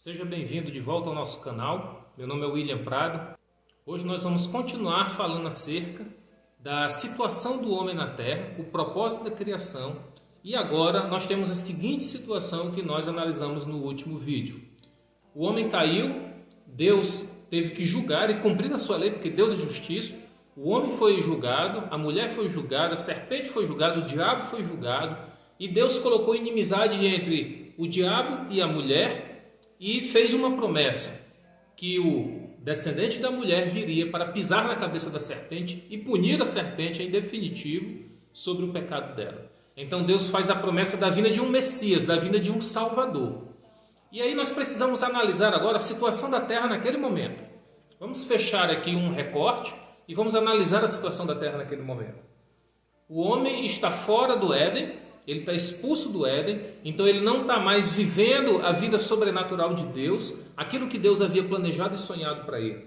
Seja bem-vindo de volta ao nosso canal. Meu nome é William Prado. Hoje nós vamos continuar falando acerca da situação do homem na Terra, o propósito da criação. E agora nós temos a seguinte situação que nós analisamos no último vídeo. O homem caiu, Deus teve que julgar e cumprir a sua lei, porque Deus é justiça. O homem foi julgado, a mulher foi julgada, a serpente foi julgada, o diabo foi julgado. E Deus colocou inimizade entre o diabo e a mulher e fez uma promessa, que o descendente da mulher viria para pisar na cabeça da serpente e punir a serpente em definitivo sobre o pecado dela. Então Deus faz a promessa da vinda de um Messias, da vinda de um Salvador. E aí nós precisamos analisar agora a situação da Terra naquele momento. Vamos fechar aqui um recorte e vamos analisar a situação da Terra naquele momento. O homem está fora do Éden, ele está expulso do Éden, então ele não está mais vivendo a vida sobrenatural de Deus, aquilo que Deus havia planejado e sonhado para ele.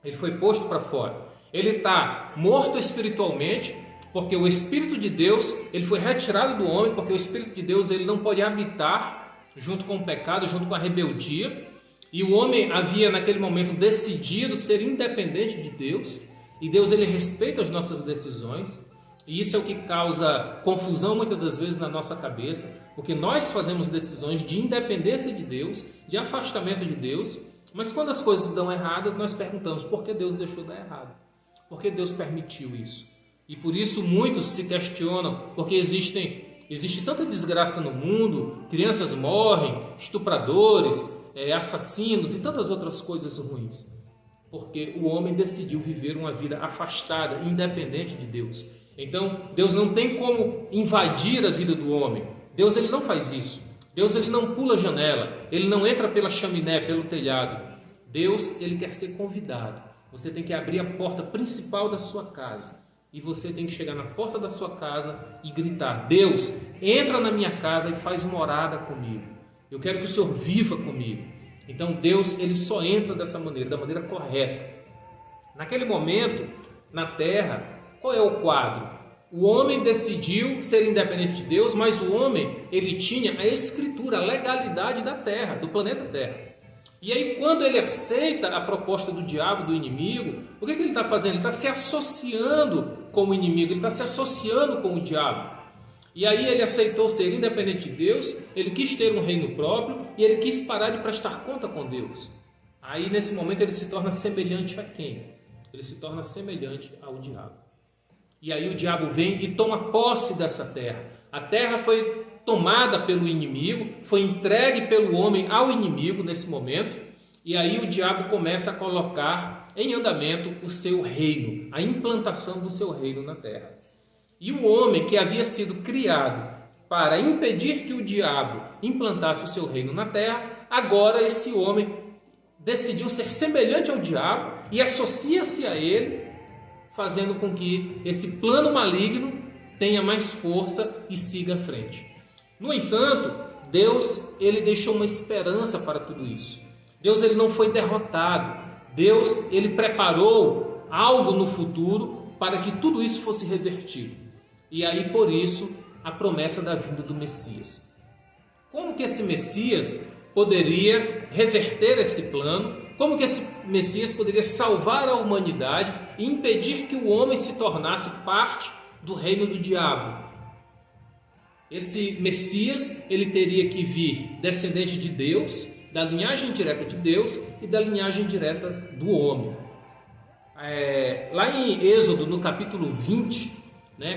Ele foi posto para fora. Ele está morto espiritualmente, porque o Espírito de Deus ele foi retirado do homem, porque o Espírito de Deus ele não pode habitar junto com o pecado, junto com a rebeldia. E o homem havia naquele momento decidido ser independente de Deus, e Deus ele respeita as nossas decisões. E isso é o que causa confusão muitas das vezes na nossa cabeça, porque nós fazemos decisões de independência de Deus, de afastamento de Deus, mas quando as coisas dão erradas, nós perguntamos por que Deus deixou dar errado? Por que Deus permitiu isso? E por isso muitos se questionam, porque existe tanta desgraça no mundo, crianças morrem, estupradores, assassinos e tantas outras coisas ruins. Porque o homem decidiu viver uma vida afastada, independente de Deus. Então, Deus não tem como invadir a vida do homem. Deus ele não faz isso. Deus ele não pula a janela, ele não entra pela chaminé, pelo telhado. Deus ele quer ser convidado. Você tem que abrir a porta principal da sua casa. E você tem que chegar na porta da sua casa e gritar: Deus, entra na minha casa e faz morada comigo. Eu quero que o Senhor viva comigo. Então, Deus ele só entra dessa maneira, da maneira correta. Naquele momento, na terra, qual é o quadro? O homem decidiu ser independente de Deus, mas o homem ele tinha a escritura, a legalidade da terra, do planeta Terra. E aí quando ele aceita a proposta do diabo, do inimigo, o que ele está fazendo? Ele está se associando com o inimigo, ele está se associando com o diabo. E aí ele aceitou ser independente de Deus, ele quis ter um reino próprio e ele quis parar de prestar conta com Deus. Aí nesse momento ele se torna semelhante a quem? Ele se torna semelhante ao diabo. E aí o diabo vem e toma posse dessa terra. A terra foi tomada pelo inimigo, foi entregue pelo homem ao inimigo nesse momento. E aí o diabo começa a colocar em andamento o seu reino, a implantação do seu reino na terra. E o homem que havia sido criado para impedir que o diabo implantasse o seu reino na terra, agora esse homem decidiu ser semelhante ao diabo e associa-se a ele, fazendo com que esse plano maligno tenha mais força e siga à frente. No entanto, Deus ele deixou uma esperança para tudo isso. Deus ele não foi derrotado. Deus ele preparou algo no futuro para que tudo isso fosse revertido. E aí por isso a promessa da vinda do Messias. Como que esse Messias poderia reverter esse plano? Como que esse Messias poderia salvar a humanidade e impedir que o homem se tornasse parte do reino do diabo? Esse Messias, ele teria que vir descendente de Deus, da linhagem direta de Deus e da linhagem direta do homem. Lá em Êxodo, no capítulo 20,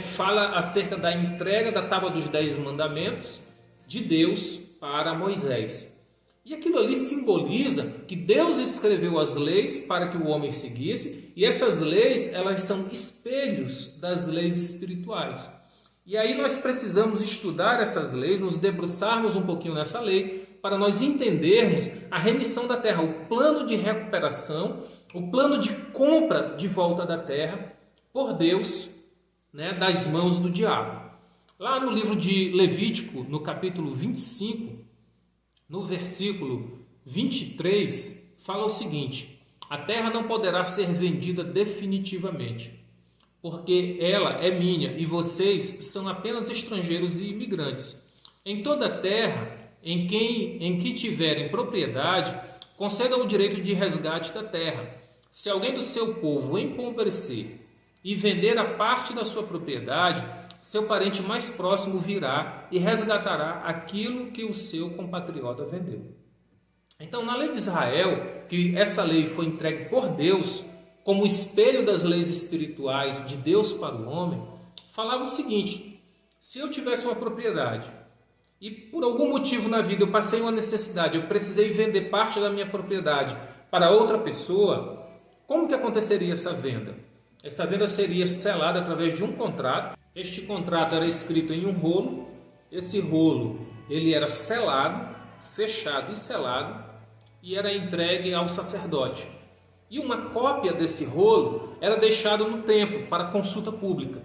fala acerca da entrega da tábua dos 10 mandamentos de Deus para Moisés. E aquilo ali simboliza que Deus escreveu as leis para que o homem seguisse, e essas leis elas são espelhos das leis espirituais. E aí nós precisamos estudar essas leis, nos debruçarmos um pouquinho nessa lei, para nós entendermos a remissão da terra, o plano de recuperação, o plano de compra de volta da terra por Deus, das mãos do diabo. Lá no livro de Levítico, no capítulo 25, no versículo 23, fala o seguinte: a terra não poderá ser vendida definitivamente, porque ela é minha e vocês são apenas estrangeiros e imigrantes. Em toda a terra em que tiverem propriedade, concedam o direito de resgate da terra. Se alguém do seu povo empobrecer e vender a parte da sua propriedade, seu parente mais próximo virá e resgatará aquilo que o seu compatriota vendeu. Então, na lei de Israel, que essa lei foi entregue por Deus, como espelho das leis espirituais de Deus para o homem, falava o seguinte: se eu tivesse uma propriedade e por algum motivo na vida eu passei uma necessidade, eu precisei vender parte da minha propriedade para outra pessoa, como que aconteceria essa venda? Essa venda seria selada através de um contrato. Este contrato era escrito em um rolo. Esse rolo ele era selado, fechado e selado, e era entregue ao sacerdote. E uma cópia desse rolo era deixada no templo para consulta pública.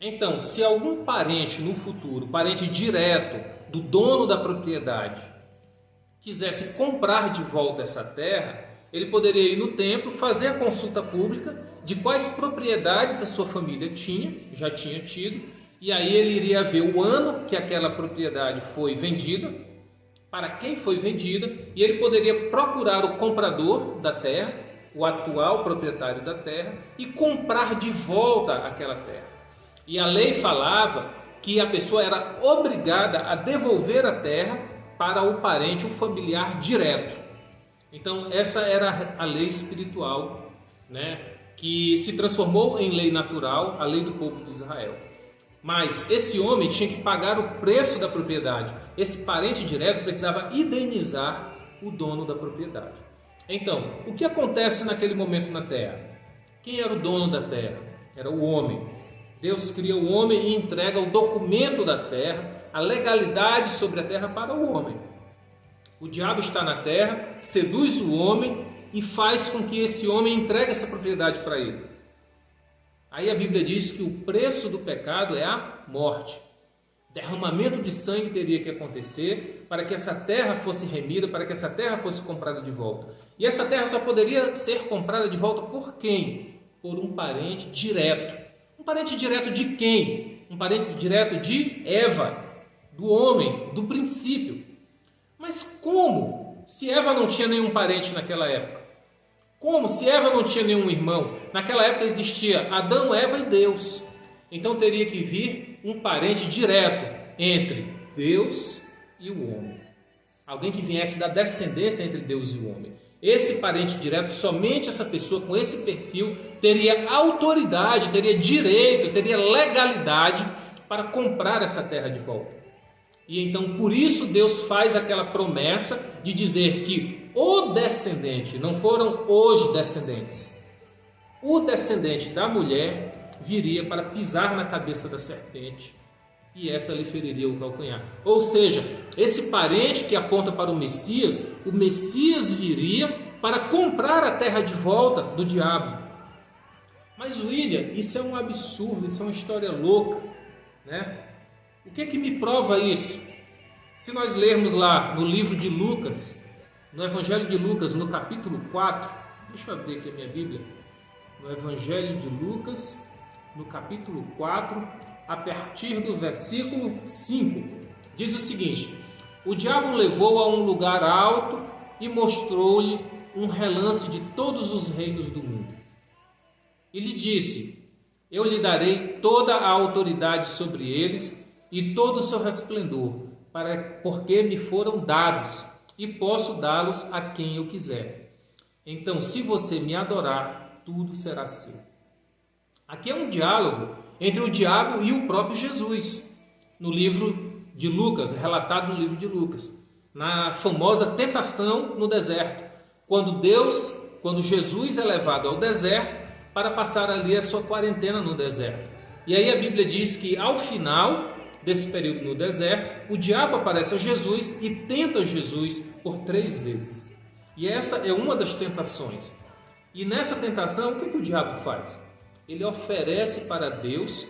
Então, se algum parente no futuro, parente direto do dono da propriedade, quisesse comprar de volta essa terra, ele poderia ir no templo, fazer a consulta pública de quais propriedades a sua família já tinha tido, e aí ele iria ver o ano que aquela propriedade foi vendida, para quem foi vendida, e ele poderia procurar o comprador da terra, o atual proprietário da terra, e comprar de volta aquela terra. E a lei falava que a pessoa era obrigada a devolver a terra para o parente, o familiar direto. Então essa era a lei espiritual, que se transformou em lei natural, a lei do povo de Israel. Mas esse homem tinha que pagar o preço da propriedade. Esse parente direto precisava indenizar o dono da propriedade. Então, o que acontece naquele momento na terra? Quem era o dono da terra? Era o homem. Deus cria o homem e entrega o documento da terra, a legalidade sobre a terra para o homem. O diabo está na terra, seduz o homem e faz com que esse homem entregue essa propriedade para ele. Aí a Bíblia diz que o preço do pecado é a morte. Derramamento de sangue teria que acontecer para que essa terra fosse remida, para que essa terra fosse comprada de volta. E essa terra só poderia ser comprada de volta por quem? Por um parente direto. Um parente direto de quem? Um parente direto de Eva, do homem, do princípio. Mas como? Se Eva não tinha nenhum parente naquela época? Como? Se Eva não tinha nenhum irmão? Naquela época existia Adão, Eva e Deus. Então teria que vir um parente direto entre Deus e o homem. Alguém que viesse da descendência entre Deus e o homem. Esse parente direto, somente essa pessoa com esse perfil teria autoridade, teria direito, teria legalidade para comprar essa terra de volta. E então por isso Deus faz aquela promessa de dizer que o descendente, não foram os descendentes, o descendente da mulher viria para pisar na cabeça da serpente e essa lhe feriria o calcanhar. Ou seja, esse parente que aponta para o Messias viria para comprar a terra de volta do diabo. Mas William, isso é um absurdo, isso é uma história louca, O que me prova isso? Se nós lermos lá no livro de Lucas, no Evangelho de Lucas, no capítulo 4, deixa eu abrir aqui a minha Bíblia, no Evangelho de Lucas, no capítulo 4, a partir do versículo 5, diz o seguinte: o diabo levou a um lugar alto e mostrou-lhe um relance de todos os reinos do mundo. E lhe disse: eu lhe darei toda a autoridade sobre eles e todo o seu resplendor, porque me foram dados, e posso dá-los a quem eu quiser. Então, se você me adorar, tudo será seu. Aqui é um diálogo entre o diabo e o próprio Jesus, no livro de Lucas, relatado no livro de Lucas, na famosa tentação no deserto, quando Jesus é levado ao deserto para passar ali a sua quarentena no deserto. E aí a Bíblia diz que ao final desse período no deserto, o diabo aparece a Jesus e tenta Jesus por 3 vezes. E essa é uma das tentações. E nessa tentação, o que o diabo faz? Ele oferece para Deus,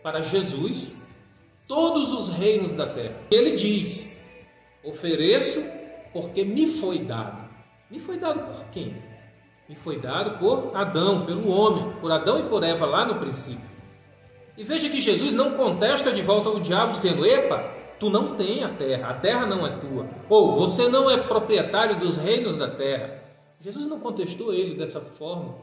para Jesus, todos os reinos da terra. Ele diz: ofereço porque me foi dado. Me foi dado por quem? Me foi dado por Adão, pelo homem, por Adão e por Eva lá no princípio. E veja que Jesus não contesta de volta ao diabo dizendo: epa, tu não tem a terra não é tua, ou você não é proprietário dos reinos da terra. Jesus não contestou ele dessa forma.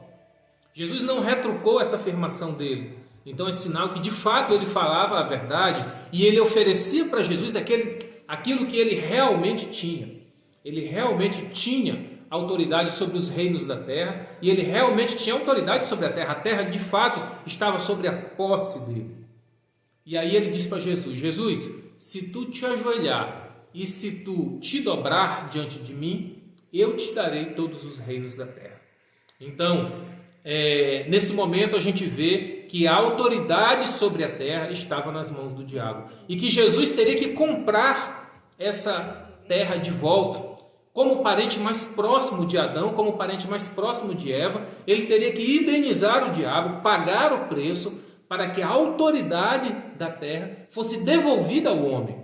Jesus não retrucou essa afirmação dele. Então é sinal que de fato ele falava a verdade e ele oferecia para Jesus aquilo que ele realmente tinha. Ele realmente tinha autoridade sobre os reinos da terra e ele realmente tinha autoridade sobre a terra. A terra de fato estava sobre a posse dele. E aí ele diz para Jesus: Jesus, se tu te ajoelhar e se tu te dobrar diante de mim, eu te darei todos os reinos da terra. Então, nesse momento a gente vê que a autoridade sobre a terra estava nas mãos do diabo e que Jesus teria que comprar essa terra de volta. Como parente mais próximo de Adão, como parente mais próximo de Eva, ele teria que indenizar o diabo, pagar o preço para que a autoridade da terra fosse devolvida ao homem.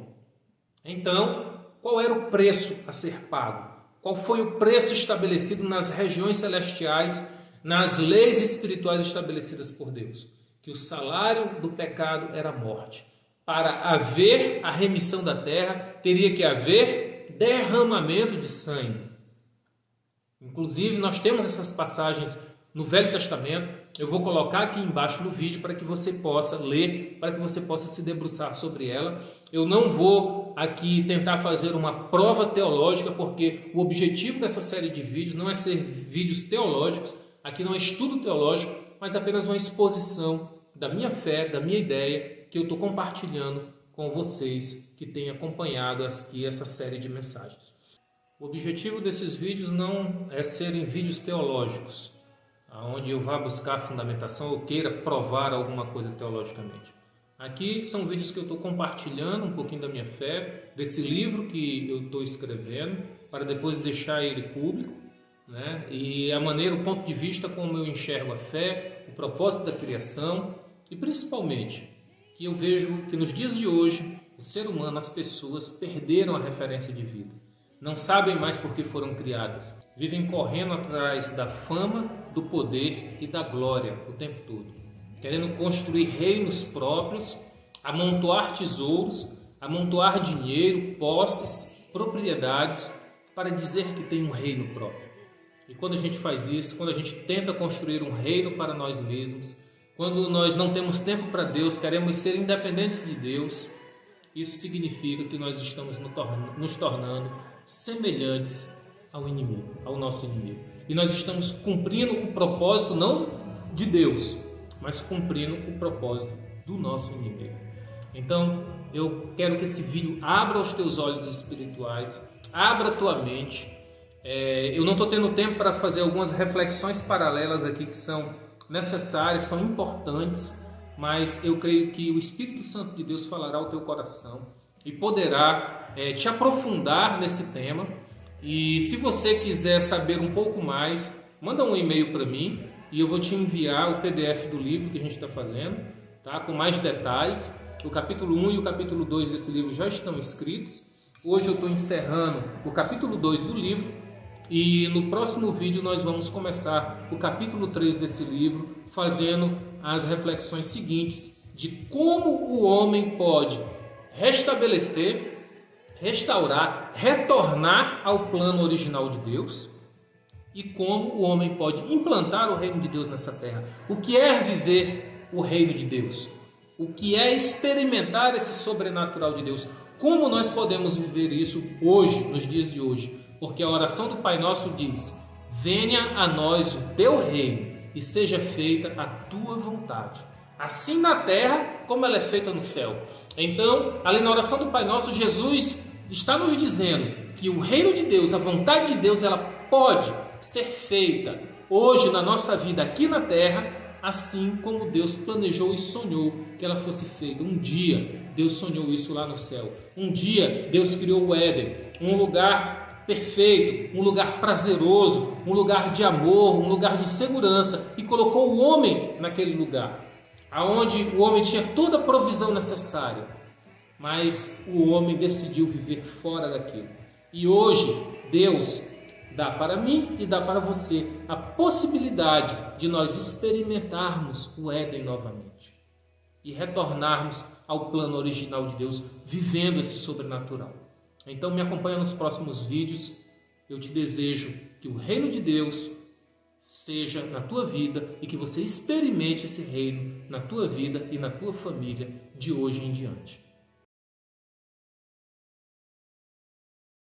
Então, qual era o preço a ser pago? Qual foi o preço estabelecido nas regiões celestiais, nas leis espirituais estabelecidas por Deus? Que o salário do pecado era a morte. Para haver a remissão da terra, teria que haver derramamento de sangue. Inclusive, nós temos essas passagens no Velho Testamento. Eu vou colocar aqui embaixo no vídeo para que você possa ler, para que você possa se debruçar sobre ela. Eu não vou aqui tentar fazer uma prova teológica, porque o objetivo dessa série de vídeos não é ser vídeos teológicos. Aqui não é estudo teológico, mas apenas uma exposição da minha fé, da minha ideia, que eu estou compartilhando com vocês que têm acompanhado aqui essa série de mensagens. O objetivo desses vídeos não é serem vídeos teológicos, onde eu vá buscar fundamentação ou queira provar alguma coisa teologicamente. Aqui são vídeos que eu estou compartilhando um pouquinho da minha fé, desse livro que eu estou escrevendo, para depois deixar ele público, né? E a maneira, o ponto de vista como eu enxergo a fé, o propósito da criação e principalmente que eu vejo que nos dias de hoje o ser humano, as pessoas perderam a referência de vida. Não sabem mais por que foram criadas. Vivem correndo atrás da fama, do poder e da glória o tempo todo. Querendo construir reinos próprios, amontoar tesouros, amontoar dinheiro, posses, propriedades, para dizer que tem um reino próprio. E quando a gente faz isso, quando a gente tenta construir um reino para nós mesmos, quando nós não temos tempo para Deus, queremos ser independentes de Deus, isso significa que nós estamos nos tornando semelhantes ao inimigo, ao nosso inimigo. E nós estamos cumprindo o propósito não de Deus, mas cumprindo o propósito do nosso inimigo. Então, eu quero que esse vídeo abra os teus olhos espirituais, abra a tua mente. Eu não estou tendo tempo para fazer algumas reflexões paralelas aqui que são necessárias, são importantes, mas eu creio que o Espírito Santo de Deus falará ao teu coração e poderá te aprofundar nesse tema. E se você quiser saber um pouco mais, manda um e-mail para mim e eu vou te enviar o PDF do livro que a gente está fazendo, tá? Com mais detalhes. O capítulo 1 e o capítulo 2 desse livro já estão escritos. Hoje eu estou encerrando o capítulo 2 do livro. E no próximo vídeo nós vamos começar o capítulo 3 desse livro, fazendo as reflexões seguintes de como o homem pode restabelecer, restaurar, retornar ao plano original de Deus e como o homem pode implantar o reino de Deus nessa terra. O que é viver o reino de Deus? O que é experimentar esse sobrenatural de Deus? Como nós podemos viver isso hoje, nos dias de hoje? Porque a oração do Pai Nosso diz: venha a nós o teu reino e seja feita a tua vontade, assim na terra como ela é feita no céu. Então, ali na oração do Pai Nosso, Jesus está nos dizendo que o reino de Deus, a vontade de Deus, ela pode ser feita hoje na nossa vida aqui na terra, assim como Deus planejou e sonhou que ela fosse feita. Um dia Deus sonhou isso lá no céu. Um dia Deus criou o Éden, um lugar perfeito, um lugar prazeroso, um lugar de amor, um lugar de segurança, e colocou o homem naquele lugar, aonde o homem tinha toda a provisão necessária, mas o homem decidiu viver fora daquilo. E hoje Deus dá para mim e dá para você a possibilidade de nós experimentarmos o Éden novamente e retornarmos ao plano original de Deus, vivendo esse sobrenatural. Então me acompanha nos próximos vídeos. Eu te desejo que o reino de Deus seja na tua vida e que você experimente esse reino na tua vida e na tua família de hoje em diante.